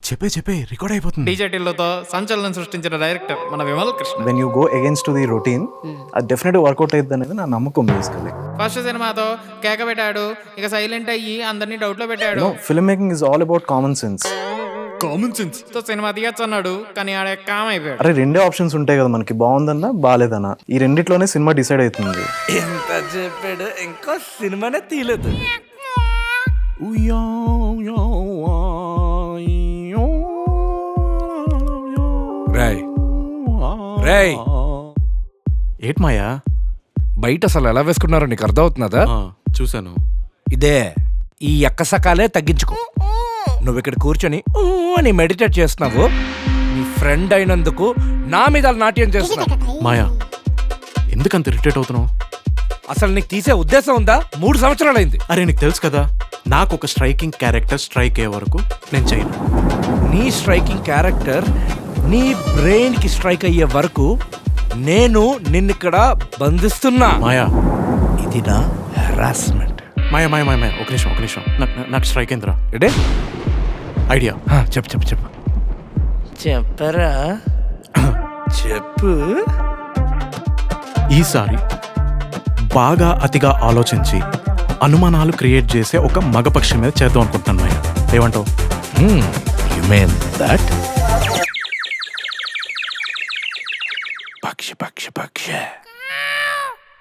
చెప్పే రికార్డ్ అయిపోతుంది. డీజేటీలతో సంచలనం సృష్టించిన డైరెక్టర్ మన Vimal Krishna. When you go against to the routine అది డెఫినెట్గా వర్కౌట్ అవుతుంది అనేది నా నమ్మకం బేసికలీ. ఫస్ట్ సినిమాతో కేక పెట్టాడు, ఇక సైలెంట్ అయ్యి అందరినీ డౌట్ లో పెట్టాడు. Film making is all about common sense. తో సినిమా తీయచ్చు అన్నాడు, కానీ ఆడ కామ్ అయిపోయాడు. అరే రెండే ఆప్షన్స్ ఉంటాయి కదా మనకి, బాగుందన్నా బాగాలేదన్నా. ఈ రెండిట్లోనే సినిమా డిసైడ్ అవుతుంది. ఎంత చెప్పాడు, ఇంకో సినిమానే తీయలేదు. రేయ్ ఏట్ మాయా? బయట అసలు ఎలా వేసుకున్నారో నీకు అర్థమవుతున్నదా? చూశాను. ఇదే ఈ ఎక్కసకాలే తగ్గించుకో. నువ్వు ఇక్కడ కూర్చొని ఊ అని మెడిటేట్ చేస్తున్నావు. నీ ఫ్రెండ్ అయినందుకు నా మీద నాట్యం చేస్తున్నావు. మాయా ఎందుకంత ఇరిటేట్ అవుతున్నావు? అసలు నీకు తీసే ఉద్దేశం ఉందా? 3 సంవత్సరాలైంది. అరే నీకు తెలుసు కదా, నాకు ఒక స్ట్రైకింగ్ క్యారెక్టర్ స్ట్రైక్ అయ్యే వరకు నేను చేయను. నీ స్ట్రైకింగ్ క్యారెక్టర్ నీ బ్రెయిన్ కి స్ట్రైక్ అయ్యే వరకు నేను నిన్నిక్కడ బంధిస్తున్నా. మాయా ఇది నా హెరాస్మెంట్. మాయా మాయా మాయా ఒక నిమిషం. నాకు స్ట్రైక్ అయిందిరా. అంటే ఐడియా. చెప్పు చెప్పరా చెప్పు. ఈసారి బాగా అతిగా ఆలోచించి అనుమానాలు క్రియేట్ చేసే ఒక మగపక్షి మీద చేద్దాం అనుకుంటున్నాను మాయా. ఏమంటావు? You mean that? పక్షి